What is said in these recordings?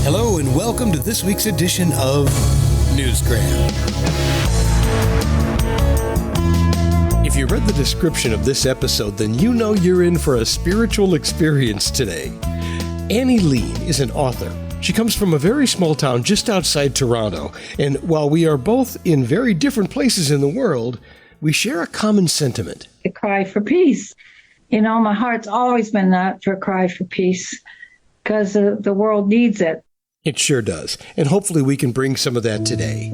Hello and welcome to this week's edition of Newsgram. If you read the description of this episode, then you know you're in for a spiritual experience today. Annie Lean is an author. She comes from a very small town just outside Toronto, and while we are both in very different places in the world, we share a common sentiment. The cry for peace. You know, my heart's always been that for a cry for peace, because the world needs it. It sure does, and hopefully we can bring some of that today.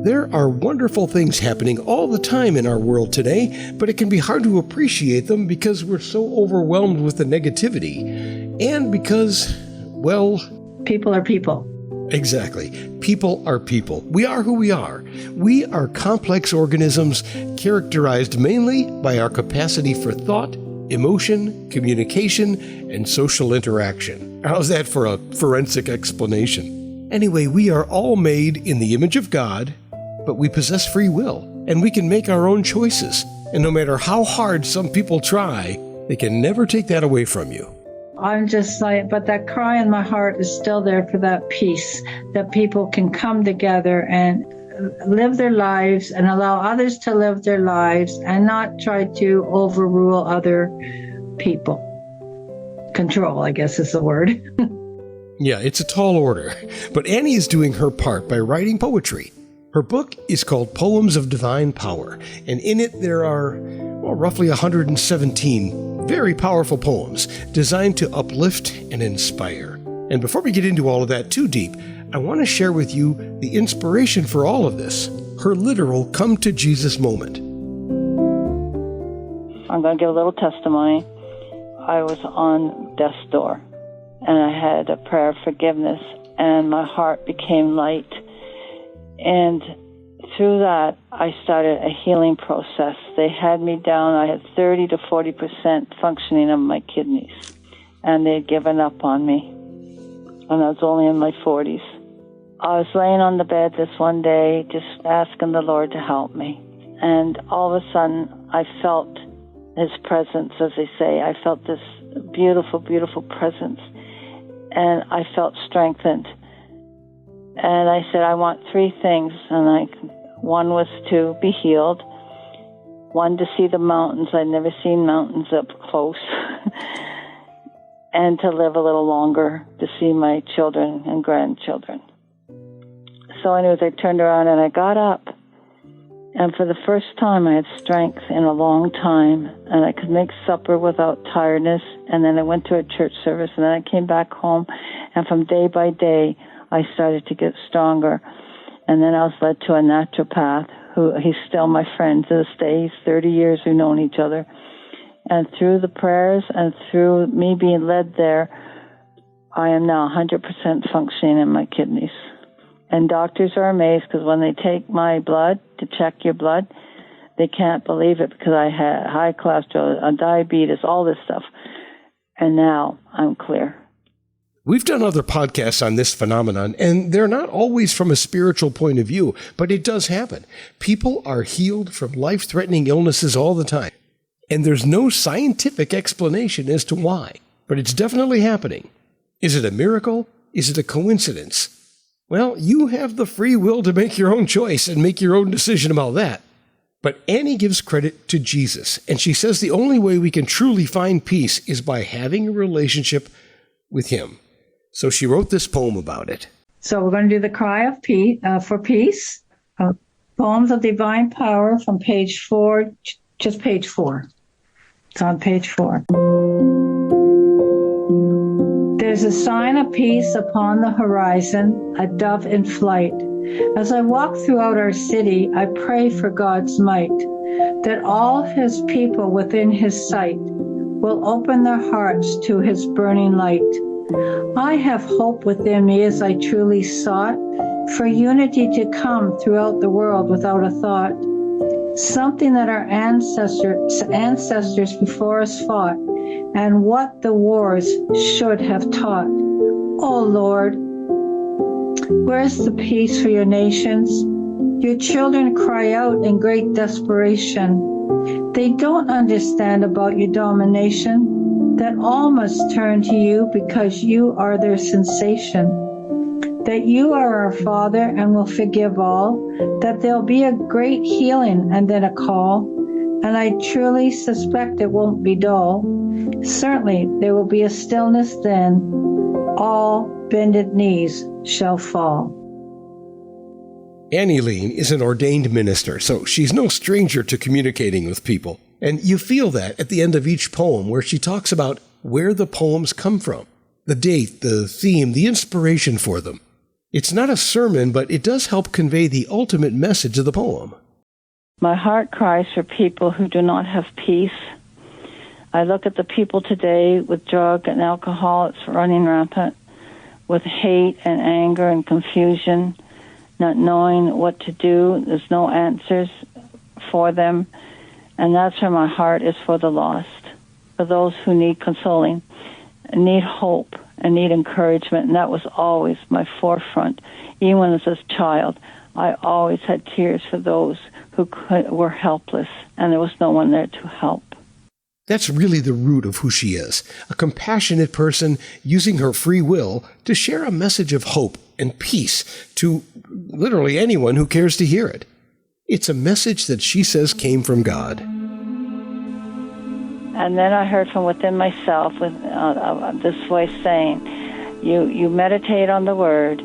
There are wonderful things happening all the time in our world today, but it can be hard to appreciate them because we're so overwhelmed with the negativity, and because, well... people are people. Exactly. People are people. We are who we are. We are complex organisms characterized mainly by our capacity for thought, emotion, communication, and social interaction. How's that for a forensic explanation? Anyway, we are all made in the image of God, but we possess free will, and we can make our own choices. And no matter how hard some people try, they can never take that away from you. I'm just like, but that cry in my heart is still there for that peace, that people can come together and live their lives and allow others to live their lives and not try to overrule other people. Control, I guess is the word. Yeah, it's a tall order, but Annie is doing her part by writing poetry. Her book is called Poems of Divine Power, and in it there are roughly 117 very powerful poems designed to uplift and inspire. And before we get into all of that too deep, I want to share with you the inspiration for all of this, her literal come to Jesus moment. I'm going to give a little testimony. I was on death's door, and I had a prayer of forgiveness, and my heart became light. And through that, I started a healing process. They had me down. I had 30 to 40% functioning of my kidneys, and they had given up on me. And I was only in my 40s. I was laying on the bed this one day, just asking the Lord to help me. And all of a sudden, I felt His presence, as they say. I felt this beautiful, beautiful presence. And I felt strengthened. And I said, I want three things. And one was to be healed. One, to see the mountains. I'd never seen mountains up close. And to live a little longer, to see my children and grandchildren. So anyways, I turned around and I got up. And for the first time, I had strength in a long time. And I could make supper without tiredness. And then I went to a church service. And then I came back home. And from day by day, I started to get stronger. And then I was led to a naturopath, he's still my friend to this day. He's 30 years we've known each other. And through the prayers and through me being led there, I am now 100% functioning in my kidneys. And doctors are amazed because when they take my blood to check your blood, they can't believe it because I had high cholesterol, diabetes, all this stuff. And now I'm clear. We've done other podcasts on this phenomenon, and they're not always from a spiritual point of view, but it does happen. People are healed from life-threatening illnesses all the time, and there's no scientific explanation as to why, but it's definitely happening. Is it a miracle? Is it a coincidence? Well, you have the free will to make your own choice and make your own decision about that. But Annie gives credit to Jesus, and she says the only way we can truly find peace is by having a relationship with Him. So she wrote this poem about it. So we're going to do the cry of peace, for peace. Poems of Divine Power from page 4, just page 4. It's on page 4. There's a sign of peace upon the horizon, a dove in flight. As I walk throughout our city, I pray for God's might, that all His people within His sight will open their hearts to His burning light. I have hope within me as I truly sought for unity to come throughout the world without a thought, something that our ancestors before us fought, and what the wars should have taught. Oh Lord, where's the peace for your nations? Your children cry out in great desperation. They don't understand about your domination, that all must turn to you because you are their sensation. that you are our Father and will forgive all, that there'll be a great healing and then a call, and I truly suspect it won't be dull. Certainly there will be a stillness then, all bended knees shall fall. Annie Leen is an ordained minister, so she's no stranger to communicating with people. And you feel that at the end of each poem where she talks about where the poems come from, the date, the theme, the inspiration for them. It's not a sermon, but it does help convey the ultimate message of the poem. My heart cries for people who do not have peace. I look at the people today with drug and alcohol. It's running rampant, with hate and anger and confusion, not knowing what to do. There's no answers for them. And that's where my heart is, for the lost, for those who need consoling, need hope, and need encouragement. And that was always my forefront. Even when I was a child, I always had tears for those who were helpless, and there was no one there to help. That's really the root of who she is, a compassionate person using her free will to share a message of hope and peace to literally anyone who cares to hear it. It's a message that she says came from God. And then I heard from within myself with this voice saying, you meditate on the Word,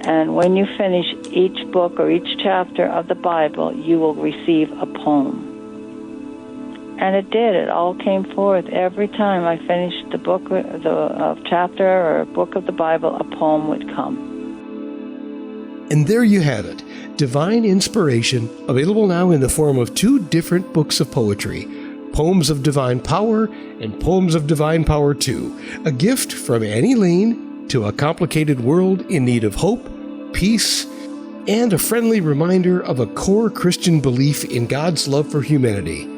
and when you finish each book or each chapter of the Bible, you will receive a poem. And it did. It all came forth. Every time I finished the book, the chapter or a book of the Bible, a poem would come. And there you have it. Divine Inspiration, available now in the form of 2 different books of poetry, Poems of Divine Power and Poems of Divine Power 2, a gift from Annie Leen to a complicated world in need of hope, peace, and a friendly reminder of a core Christian belief in God's love for humanity.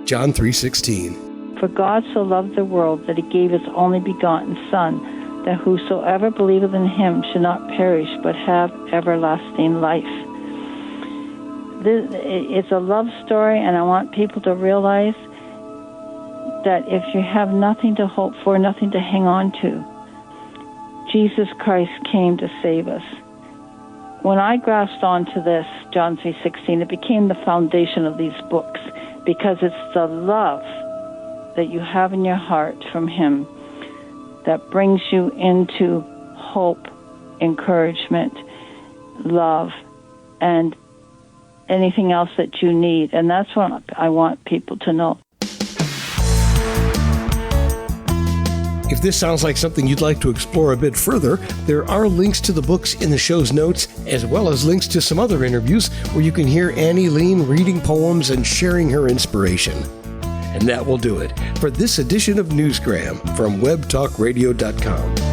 John 3:16. For God so loved the world that he gave his only begotten Son, that whosoever believeth in him should not perish but have everlasting life. It's a love story, and I want people to realize that if you have nothing to hope for, nothing to hang on to, Jesus Christ came to save us. When I grasped onto this, John 3:16, it became the foundation of these books, because it's the love that you have in your heart from him that brings you into hope, encouragement, love, and anything else that you need. And that's what I want people to know. If this sounds like something you'd like to explore a bit further, there are links to the books in the show's notes, as well as links to some other interviews where you can hear Annie Leen reading poems and sharing her inspiration. And that will do it for this edition of Newsgram from webtalkradio.com.